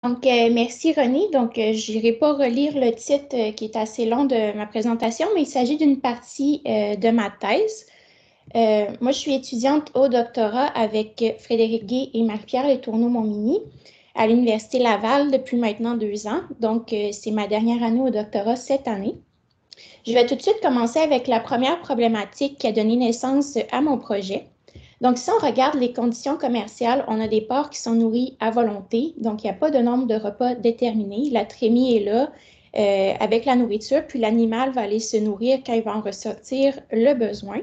Merci René. Je n'irai pas relire le titre qui est assez long de ma présentation, mais il s'agit d'une partie de ma thèse. Moi, je suis étudiante au doctorat avec Frédéric Gay et Marie-Pierre Letourneau-Montminy à l'Université Laval depuis maintenant 2 ans. C'est ma dernière année au doctorat cette année. Je vais tout de suite commencer avec la première problématique qui a donné naissance à mon projet. Donc, si on regarde les conditions commerciales, on a des porcs qui sont nourris à volonté. Donc, il n'y a pas de nombre de repas déterminé. La trémie est là avec la nourriture, puis l'animal va aller se nourrir quand il va en ressortir le besoin.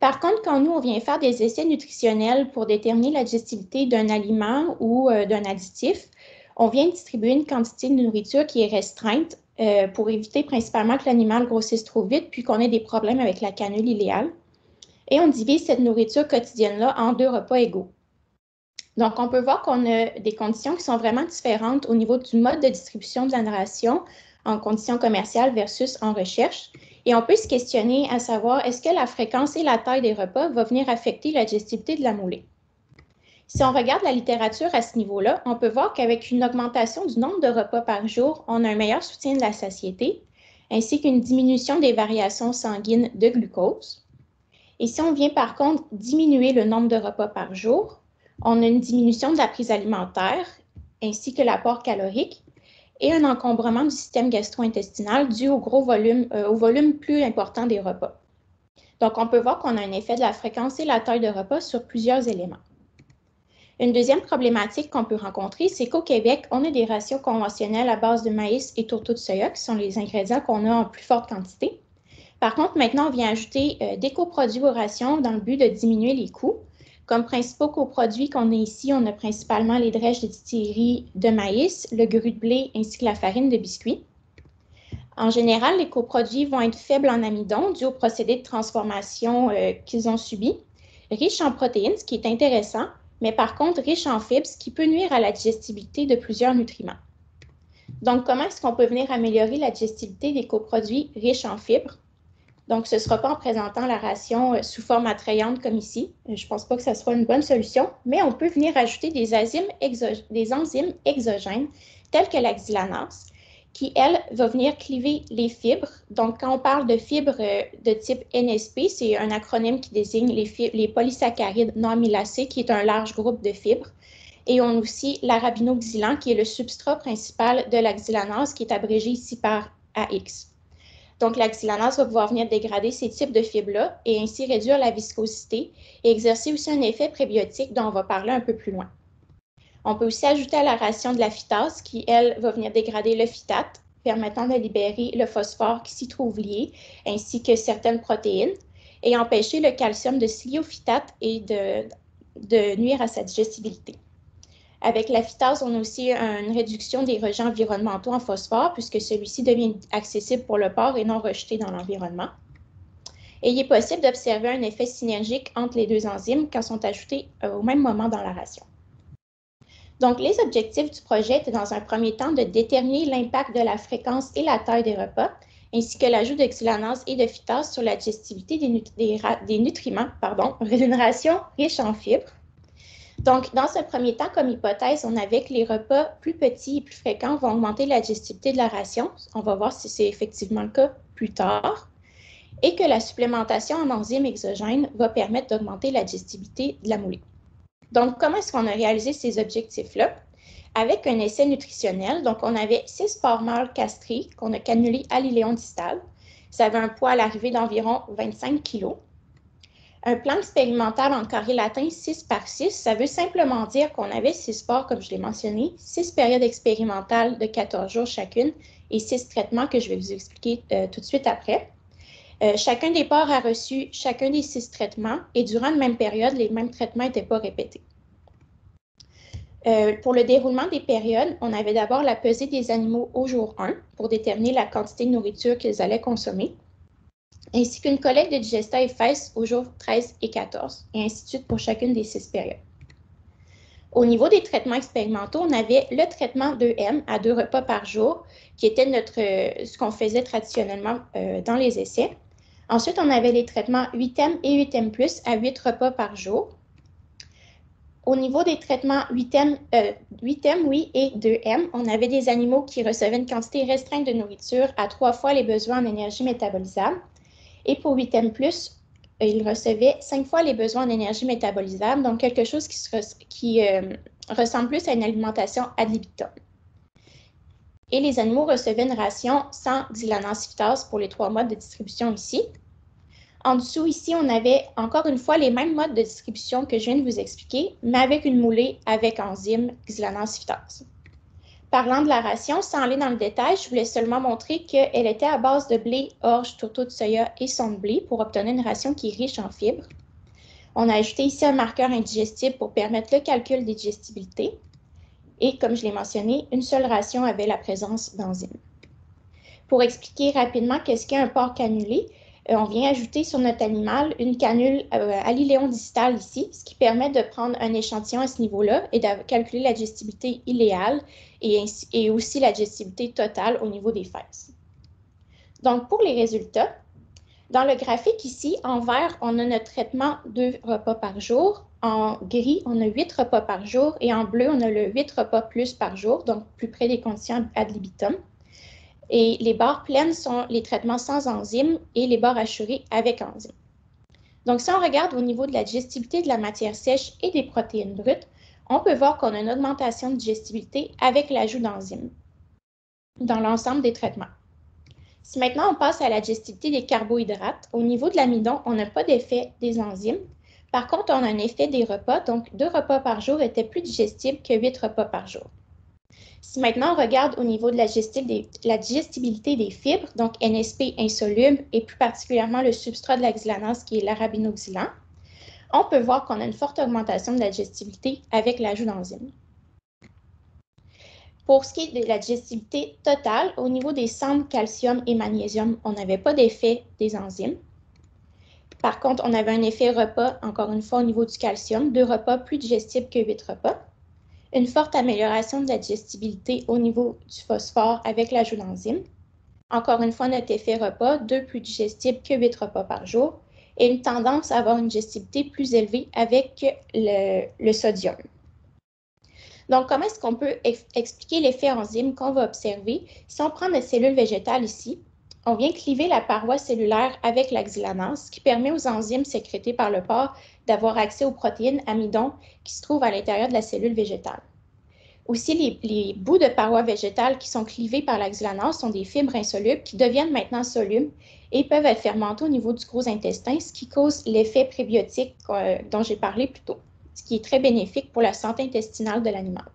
Par contre, quand nous, on vient faire des essais nutritionnels pour déterminer la digestibilité d'un aliment ou d'un additif, on vient distribuer une quantité de nourriture qui est restreinte pour éviter principalement que l'animal grossisse trop vite, puis qu'on ait des problèmes avec la canule iléale. Et on divise cette nourriture quotidienne-là en 2 repas égaux. Donc, on peut voir qu'on a des conditions qui sont vraiment différentes au niveau du mode de distribution de la ration en conditions commerciales versus en recherche. Et on peut se questionner à savoir, est-ce que la fréquence et la taille des repas va venir affecter la digestibilité de la moulée? Si on regarde la littérature à ce niveau-là, on peut voir qu'avec une augmentation du nombre de repas par jour, on a un meilleur soutien de la satiété, ainsi qu'une diminution des variations sanguines de glucose. Et si on vient par contre diminuer le nombre de repas par jour, on a une diminution de la prise alimentaire ainsi que l'apport calorique et un encombrement du système gastro-intestinal dû au volume plus important des repas. Donc, on peut voir qu'on a un effet de la fréquence et la taille de repas sur plusieurs éléments. Une deuxième problématique qu'on peut rencontrer, c'est qu'au Québec, on a des ratios conventionnels à base de maïs et tourteaux de soya, qui sont les ingrédients qu'on a en plus forte quantité. Par contre, maintenant, on vient ajouter des coproduits aux rations dans le but de diminuer les coûts. Comme principaux coproduits qu'on a ici, on a principalement les drèches de distillerie de maïs, le gruau de blé ainsi que la farine de biscuit. En général, les coproduits vont être faibles en amidon dû au procédé de transformation qu'ils ont subi, riches en protéines, ce qui est intéressant, mais par contre riches en fibres, ce qui peut nuire à la digestibilité de plusieurs nutriments. Donc, comment est-ce qu'on peut venir améliorer la digestibilité des coproduits riches en fibres? Donc, ce ne sera pas en présentant la ration sous forme attrayante comme ici. Je ne pense pas que ce soit une bonne solution, mais on peut venir ajouter des enzymes exogènes telles que la xylanase, qui, elle, va venir cliver les fibres. Donc, quand on parle de fibres de type NSP, c'est un acronyme qui désigne les polysaccharides non amylacés, qui est un large groupe de fibres. Et on a aussi l'arabinoxylan, qui est le substrat principal de la xylanase, qui est abrégé ici par AX. Donc, la xylanase va pouvoir venir dégrader ces types de fibres-là et ainsi réduire la viscosité et exercer aussi un effet prébiotique dont on va parler un peu plus loin. On peut aussi ajouter à la ration de la phytase qui, elle, va venir dégrader le phytate, permettant de libérer le phosphore qui s'y trouve lié, ainsi que certaines protéines, et empêcher le calcium de se lier au phytate et de nuire à sa digestibilité. Avec la phytase, on a aussi une réduction des rejets environnementaux en phosphore puisque celui-ci devient accessible pour le porc et non rejeté dans l'environnement. Et il est possible d'observer un effet synergique entre les 2 enzymes quand sont ajoutés au même moment dans la ration. Donc, les objectifs du projet étaient dans un premier temps de déterminer l'impact de la fréquence et la taille des repas, ainsi que l'ajout de xylanase et de phytase sur la digestibilité des nutriments, d'une ration riche en fibres. Donc, dans ce premier temps, comme hypothèse, on avait que les repas plus petits et plus fréquents vont augmenter la digestibilité de la ration. On va voir si c'est effectivement le cas plus tard. Et que la supplémentation en enzymes exogènes va permettre d'augmenter la digestibilité de la moulée. Donc, comment est-ce qu'on a réalisé ces objectifs-là? Avec un essai nutritionnel, donc on avait 6 porcs mâles castrés qu'on a cannulés à l'iléon distal. Ça avait un poids à l'arrivée d'environ 25 kg. Un plan expérimental en carré latin 6 par 6, ça veut simplement dire qu'on avait 6 porcs, comme je l'ai mentionné, 6 périodes expérimentales de 14 jours chacune et 6 traitements que je vais vous expliquer tout de suite après. Chacun des porcs a reçu chacun des 6 traitements et durant la même période, les mêmes traitements n'étaient pas répétés. Pour le déroulement des périodes, on avait d'abord la pesée des animaux au jour 1 pour déterminer la quantité de nourriture qu'ils allaient consommer, ainsi qu'une collecte de digestat et fesses aux jours 13 et 14, et ainsi de suite pour chacune des 6 périodes. Au niveau des traitements expérimentaux, on avait le traitement 2M à 2 repas par jour, qui était ce qu'on faisait traditionnellement dans les essais. Ensuite, on avait les traitements 8M et 8M+, à 8 repas par jour. Au niveau des traitements 8M, 8M oui, et 2M, on avait des animaux qui recevaient une quantité restreinte de nourriture à 3 fois les besoins en énergie métabolisable. Et pour 8M+, ils recevaient 5 fois les besoins en énergie métabolisable, donc quelque chose qui ressemble plus à une alimentation ad libitum. Et les animaux recevaient une ration sans xylanan-syphitase pour les 3 modes de distribution ici. En dessous, ici, on avait encore une fois les mêmes modes de distribution que je viens de vous expliquer, mais avec une moulée avec enzyme xylanan-syphitase. Parlant de la ration, sans aller dans le détail, je voulais seulement montrer qu'elle était à base de blé, orge, tourteau de soya et son de blé pour obtenir une ration qui est riche en fibres. On a ajouté ici un marqueur indigestible pour permettre le calcul des digestibilités. Et comme je l'ai mentionné, une seule ration avait la présence d'enzymes. Pour expliquer rapidement qu'est-ce qu'est un port cannulé, on vient ajouter sur notre animal une canule à l'iléon distal ici, ce qui permet de prendre un échantillon à ce niveau-là et de calculer la digestibilité iléale et aussi la digestibilité totale au niveau des fesses. Donc, pour les résultats, dans le graphique ici, en vert, on a notre traitement 2 repas par jour. En gris, on a 8 repas par jour. Et en bleu, on a le 8 repas plus par jour, donc plus près des conditions ad libitum. Et les barres pleines sont les traitements sans enzymes et les barres hachurées avec enzymes. Donc, si on regarde au niveau de la digestibilité de la matière sèche et des protéines brutes, on peut voir qu'on a une augmentation de digestibilité avec l'ajout d'enzymes dans l'ensemble des traitements. Si maintenant on passe à la digestibilité des carbohydrates, au niveau de l'amidon, on n'a pas d'effet des enzymes. Par contre, on a un effet des repas, donc 2 repas par jour étaient plus digestibles que 8 repas par jour. Si maintenant on regarde au niveau de la digestibilité des fibres, donc NSP insoluble et plus particulièrement le substrat de la xylanase qui est l'arabinoxylan, on peut voir qu'on a une forte augmentation de la digestibilité avec l'ajout d'enzymes. Pour ce qui est de la digestibilité totale, au niveau des cendres, calcium et magnésium, on n'avait pas d'effet des enzymes. Par contre, on avait un effet repas, encore une fois, au niveau du calcium, 2 repas plus digestibles que 8 repas. Une forte amélioration de la digestibilité au niveau du phosphore avec l'ajout d'enzymes. Encore une fois, notre effet repas, 2 plus digestibles que 8 repas par jour. Et une tendance à avoir une digestibilité plus élevée avec le sodium. Donc, comment est-ce qu'on peut expliquer l'effet enzyme qu'on va observer? Si on prend notre cellule végétale ici, on vient cliver la paroi cellulaire avec la xylanase, ce qui permet aux enzymes sécrétées par le porc d'avoir accès aux protéines amidon qui se trouvent à l'intérieur de la cellule végétale. Aussi, les bouts de paroi végétale qui sont clivés par la xylanase sont des fibres insolubles qui deviennent maintenant solubles et peuvent être fermentées au niveau du gros intestin, ce qui cause l'effet prébiotique dont j'ai parlé plus tôt, ce qui est très bénéfique pour la santé intestinale de l'animal.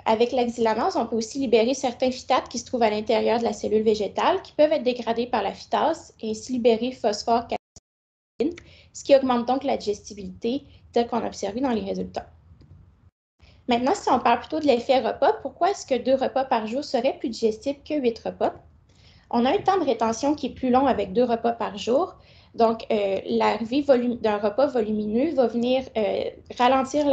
Avec la xylanase, on peut aussi libérer certains phytates qui se trouvent à l'intérieur de la cellule végétale qui peuvent être dégradés par la phytase et ainsi libérer phosphore, calcium, ce qui augmente donc la digestibilité telle qu'on a observé dans les résultats. Maintenant, si on parle plutôt de l'effet repas, pourquoi est-ce que 2 repas par jour seraient plus digestibles que 8 repas? On a un temps de rétention qui est plus long avec 2 repas par jour. Donc, l'arrivée d'un repas volumineux va venir ralentir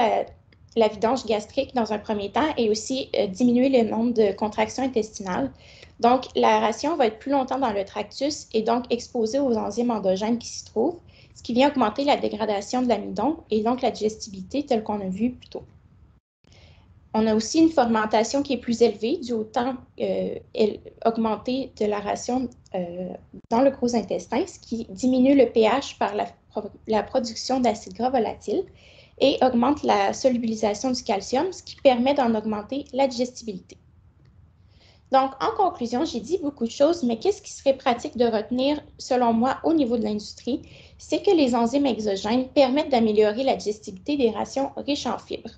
la vidange gastrique dans un premier temps et aussi diminuer le nombre de contractions intestinales. Donc, la ration va être plus longtemps dans le tractus et donc exposée aux enzymes endogènes qui s'y trouvent, ce qui vient augmenter la dégradation de l'amidon et donc la digestibilité telle qu'on a vu plus tôt. On a aussi une fermentation qui est plus élevée dû au temps augmenté de la ration dans le gros intestin, ce qui diminue le pH par la production d'acides gras volatiles et augmente la solubilisation du calcium, ce qui permet d'en augmenter la digestibilité. Donc, en conclusion, j'ai dit beaucoup de choses, mais qu'est-ce qui serait pratique de retenir, selon moi, au niveau de l'industrie? C'est que les enzymes exogènes permettent d'améliorer la digestibilité des rations riches en fibres.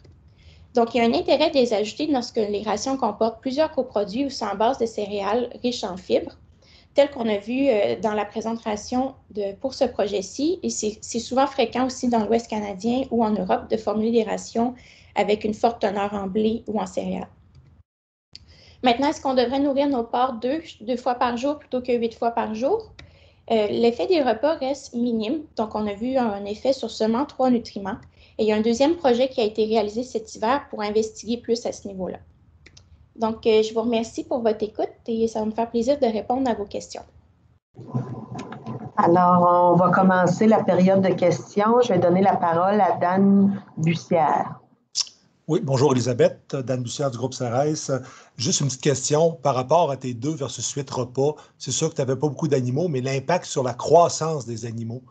Donc, il y a un intérêt de les ajouter lorsque les rations comportent plusieurs coproduits ou sont en base de céréales riches en fibres, tel qu'on a vu dans la présentation pour ce projet-ci. Et c'est souvent fréquent aussi dans l'Ouest canadien ou en Europe de formuler des rations avec une forte teneur en blé ou en céréales. Maintenant, est-ce qu'on devrait nourrir nos porcs 2 fois par jour plutôt que 8 fois par jour? L'effet des repas reste minime, donc on a vu un effet sur seulement 3 nutriments. Et il y a un deuxième projet qui a été réalisé cet hiver pour investiguer plus à ce niveau-là. Donc, je vous remercie pour votre écoute et ça va me faire plaisir de répondre à vos questions. Alors, on va commencer la période de questions. Je vais donner la parole à Dan Bussière. Oui, bonjour Elisabeth, Dan Bussière du groupe CERES. Juste une petite question par rapport à tes 2 versus 8 repas. C'est sûr que tu n'avais pas beaucoup d'animaux, mais l'impact sur la croissance des animaux,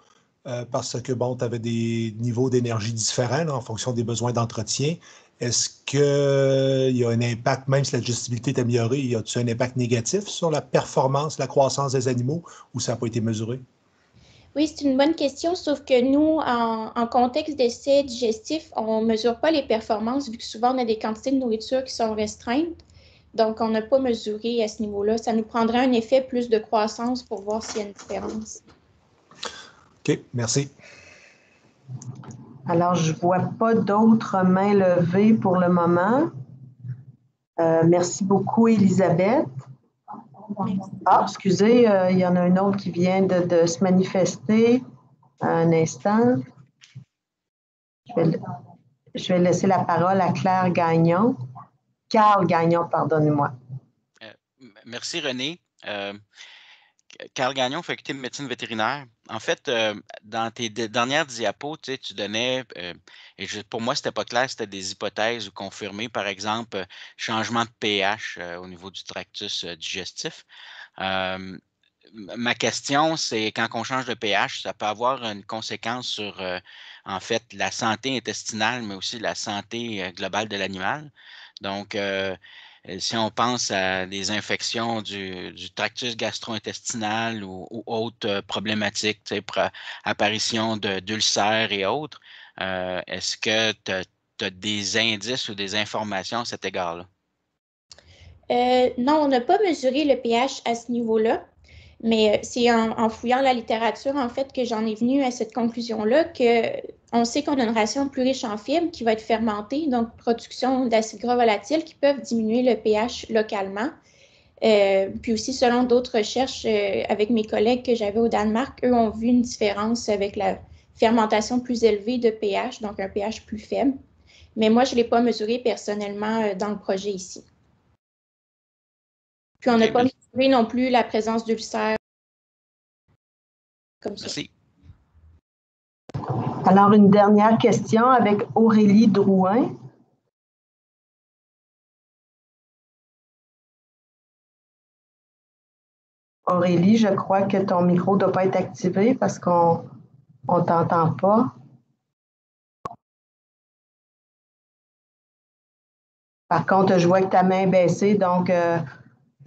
parce que, bon, tu avais des niveaux d'énergie différents là, en fonction des besoins d'entretien. Est-ce qu'il y a un impact, même si la digestibilité est améliorée, y a-t-il un impact négatif sur la performance, la croissance des animaux, ou ça n'a pas été mesuré? Oui, c'est une bonne question, sauf que nous, en contexte d'essai digestif, on ne mesure pas les performances vu que souvent on a des quantités de nourriture qui sont restreintes. Donc, on n'a pas mesuré à ce niveau-là. Ça nous prendrait un effet plus de croissance pour voir s'il y a une différence. OK, merci. Alors, je ne vois pas d'autres mains levées pour le moment. Merci beaucoup, Elisabeth. Merci. Ah, excusez, il y en a une autre qui vient de se manifester. Un instant. Je vais laisser la parole à Claire Gagnon. Carl Gagnon, pardonnez-moi. Merci, René. Carl Gagnon, faculté de médecine vétérinaire. En fait, dans tes dernières diapos, tu donnais, et pour moi, c'était pas clair, c'était des hypothèses ou confirmées, par exemple, changement de pH au niveau du tractus digestif. Ma question, c'est quand on change de pH, ça peut avoir une conséquence sur, en fait, la santé intestinale, mais aussi la santé globale de l'animal. Donc, si on pense à des infections du tractus gastro-intestinal ou autres problématiques, apparition d'ulcères et autres, est-ce que tu as des indices ou des informations à cet égard-là? Non, on n'a pas mesuré le pH à ce niveau-là, mais c'est en fouillant la littérature, en fait, que j'en ai venu à cette conclusion-là, qu'on sait qu'on a une ration plus riche en fibres qui va être fermentée, donc production d'acides gras volatiles qui peuvent diminuer le pH localement. Puis aussi, selon d'autres recherches avec mes collègues que j'avais au Danemark, eux ont vu une différence avec la fermentation plus élevée de pH, donc un pH plus faible. Mais moi, je ne l'ai pas mesuré personnellement dans le projet ici. Puis on n'a pas mesuré non plus la présence d'ulcères comme ça. Merci. Alors, une dernière question avec Aurélie Drouin. Aurélie, je crois que ton micro ne doit pas être activé parce qu'on ne t'entend pas. Par contre, je vois que ta main est baissée, donc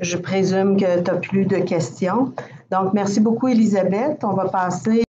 je présume que tu n'as plus de questions. Donc, merci beaucoup, Elisabeth. On va passer